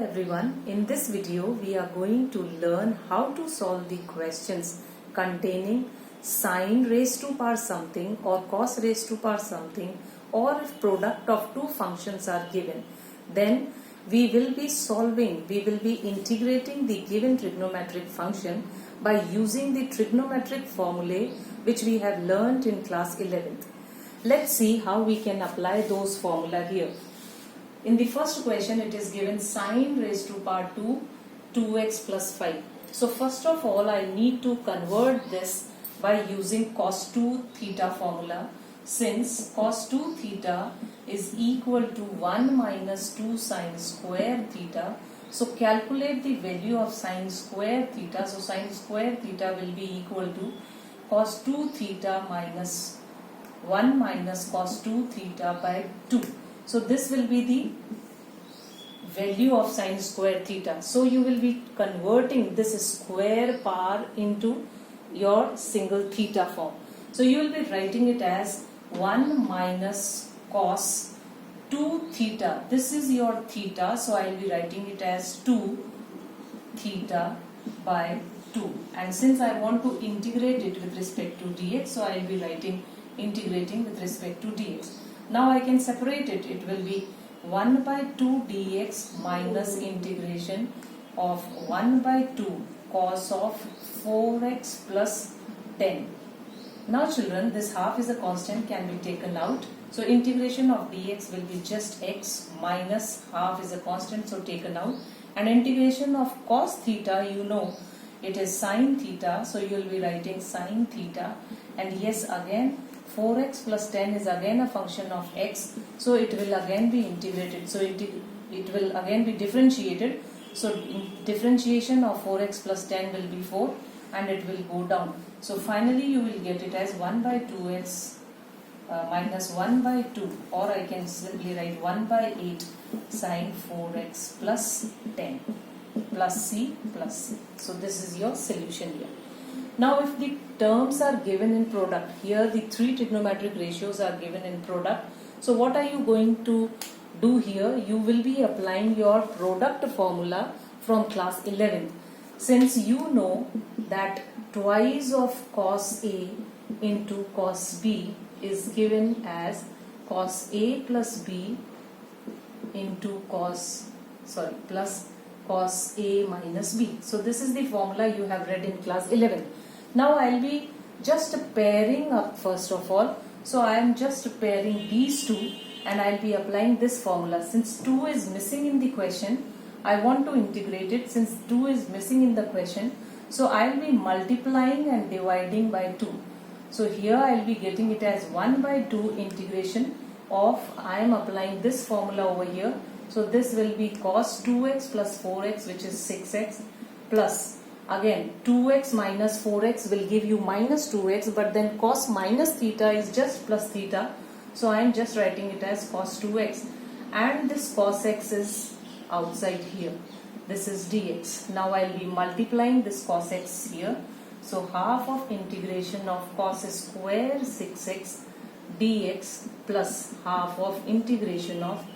everyone, in this video we are going to learn how to solve the questions containing sine raised to power something or cos raised to power something, or if product of two functions are given, then we will be integrating the given trigonometric function by using the trigonometric formulae which we have learnt in class 11th. Let's see how we can apply those formula here. In the first question, it is given sine raised to power 2, 2x plus 5. So first of all, I need to convert this by using cos 2 theta formula, since cos 2 theta is equal to 1 minus 2 sine square theta. So calculate the value of sine square theta. So sine square theta will be equal to cos 2 theta minus 1 minus cos 2 theta by 2. So this will be the value of sine square theta. So you will be converting this square power into your single theta form. So you will be writing it as 1 minus cos 2 theta. This is your theta. So I will be writing it as 2 theta by 2. And since I want to integrate it with respect to dx, so I will be integrating with respect to dx. Now I can separate it. It will be 1 by 2 dx minus integration of 1 by 2 cos of 4x plus 10. Now children, this half is a constant, can be taken out. So integration of dx will be just x minus half is a constant, so taken out. And integration of cos theta, you know, it is sine theta. So you will be writing sine theta. And yes, again 4x plus 10 is again a function of x, so it will again be integrated. So it will again be differentiated. So differentiation of 4x plus 10 will be 4 and it will go down. So finally you will get it as 1 by 2x minus 1 by 2, or I can simply write 1 by 8 sine 4x plus 10 plus c plus c. So this is your solution here. Now if the terms are given in product, here the three trigonometric ratios are given in product. So what are you going to do here? You will be applying your product formula from class 11. Since you know that twice of cos A into cos B is given as cos A plus B into plus cos A minus B. So this is the formula you have read in class 11. Now I will be just pairing up first of all. So I am just pairing these two and I will be applying this formula. Since 2 is missing in the question, I want to integrate it. Since 2 is missing in the question, so I will be multiplying and dividing by 2. So here I will be getting it as 1 by 2 integration of, I am applying this formula over here. So this will be cos 2x plus 4x, which is 6x, plus again 2x minus 4x will give you minus 2x, but then cos minus theta is just plus theta. So I am just writing it as cos 2x, and this cos x is outside here. This is dx. Now I will be multiplying this cos x here. So half of integration of cos square 6x dx plus half of integration of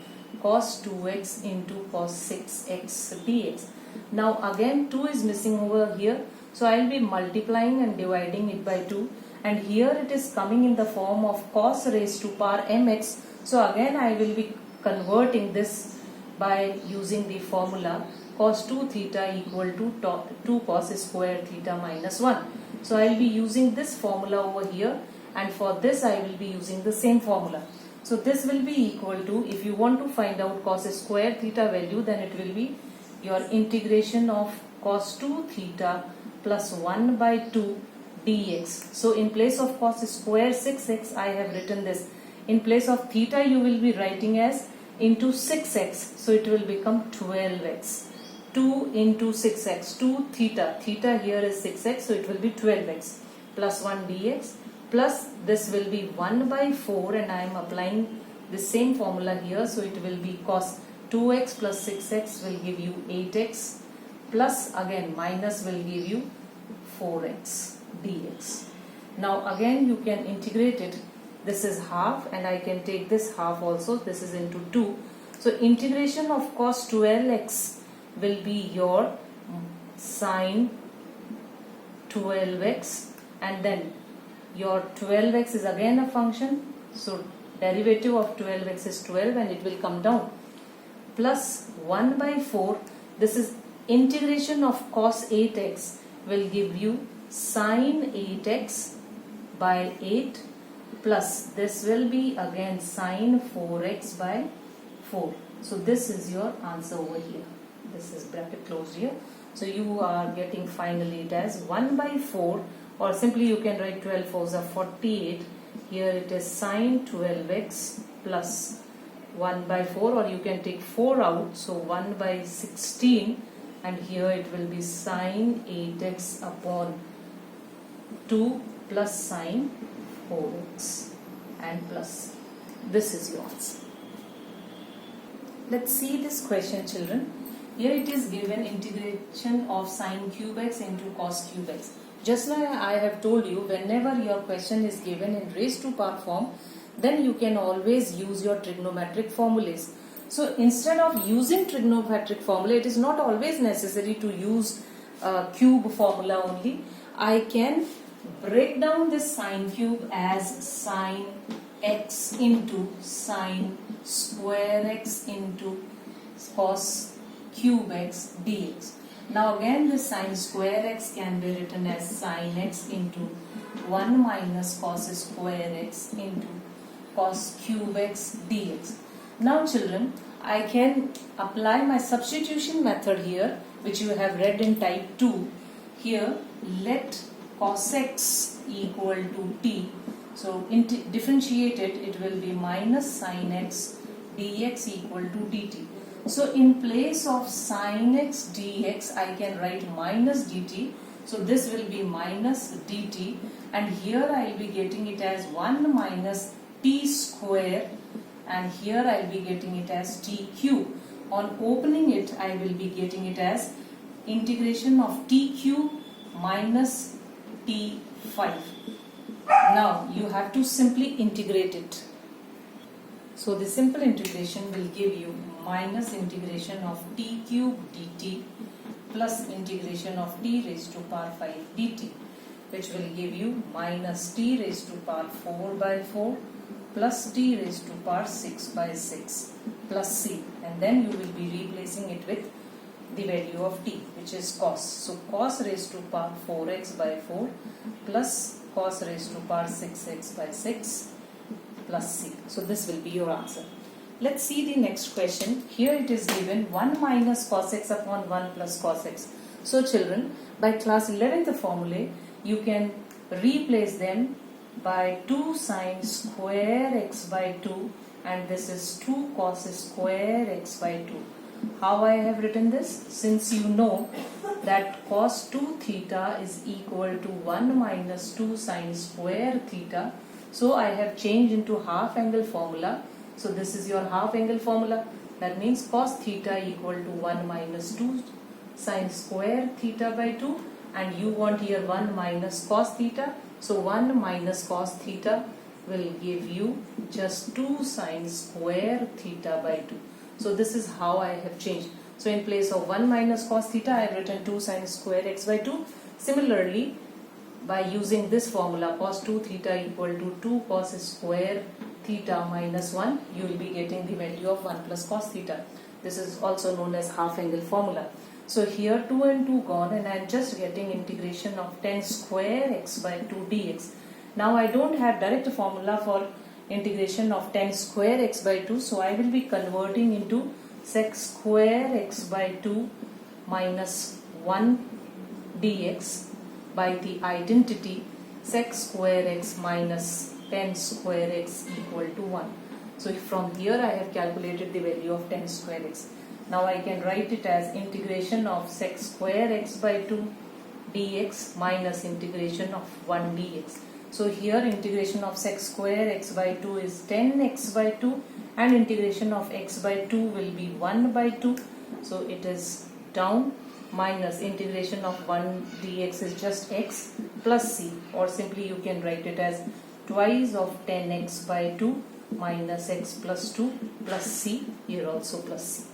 cos 2x into cos 6x dx. Now again 2 is missing over here, so I will be multiplying and dividing it by 2, and here it is coming in the form of cos raised to power mx. So again I will be converting this by using the formula cos 2 theta equal to 2 cos square theta minus 1. So I will be using this formula over here, and for this I will be using the same formula. So this will be equal to, if you want to find out cos square theta value, then it will be your integration of cos 2 theta plus 1 by 2 dx. So in place of cos square 6x, I have written this. In place of theta, you will be writing as into 6x. So it will become 12x. 2 into 6x, 2 theta. Theta here is 6x, so it will be 12x plus 1 dx, plus this will be 1 by 4, and I am applying the same formula here. So it will be cos 2x plus 6x will give you 8x, plus again minus will give you 4x dx. Now again you can integrate it. This is half, and I can take this half also. This is into 2. So integration of cos 12x will be your sine 12x, and then your 12x is again a function, so derivative of 12x is 12 and it will come down, plus 1 by 4, this is integration of cos 8x will give you sine 8x by 8, plus this will be again sine 4x by 4. So this is your answer over here. This is bracket closed here. So you are getting finally it as 1 by 4, or simply you can write 12 fours are 48. Here it is sine 12x plus 1 by 4, or you can take 4 out, so 1 by 16, and here it will be sine 8x upon 2 plus sine 4x and plus. This is your answer. Let's see this question, children. Here it is given integration of sine cube x into cos cube x. Just like I have told you, whenever your question is given in raised to power form, then you can always use your trigonometric formulas. So instead of using trigonometric formula, it is not always necessary to use cube formula only. I can break down this sine cube as sine x into sine square x into cos cube x dx. Now again this sine square x can be written as sine x into 1 minus cos square x into cos cube x dx. Now children, I can apply my substitution method here, which you have read in type 2. Here let cos x equal to t. So differentiate it will be minus sine x dx equal to dt. So in place of sine x dx, I can write minus dt. So this will be minus dt, and here I will be getting it as 1 minus t square, and here I will be getting it as t cube. On opening it, I will be getting it as integration of t cube minus t5. Now you have to simply integrate it. So the simple integration will give you minus integration of t cube dt plus integration of t raised to power 5 dt, which will give you minus t raised to power 4 by 4 plus t raised to power 6 by 6 plus c, and then you will be replacing it with the value of t, which is cos. So cos raised to power 4x by 4 plus cos raised to power 6x by 6 plus c. So this will be your answer. Let's see the next question. Here it is given 1 minus cos x upon 1 plus cos x. So children, by class 11th formula, you can replace them by 2 sine square x by 2, and this is 2 cos square x by 2. How I have written this? Since you know that cos 2 theta is equal to 1 minus 2 sine square theta, so I have changed into half angle formula. So this is your half angle formula. That means cos theta equal to 1 minus 2 sine square theta by 2, and you want here 1 minus cos theta. So 1 minus cos theta will give you just 2 sine square theta by 2. So this is how I have changed. So in place of 1 minus cos theta, I have written 2 sine square x by 2. Similarly, by using this formula, cos 2 theta equal to 2 cos square theta minus 1, you will be getting the value of 1 plus cos theta. This is also known as half angle formula. So here 2 and 2 gone, and I am just getting integration of tan square x by 2 dx. Now I don't have direct formula for integration of tan square x by 2, so I will be converting into sec square x by 2 minus 1 dx by the identity sec square x minus tan square x equal to 1. So from here I have calculated the value of tan square x. Now I can write it as integration of sec square x by 2 dx minus integration of 1 dx. So here integration of sec square x by 2 is 10x by 2, and integration of x by 2 will be 1 by 2. So it is down, minus integration of 1 dx is just x plus c, or simply you can write it as twice of 10x by 2 minus x plus 2 plus c, here also plus c.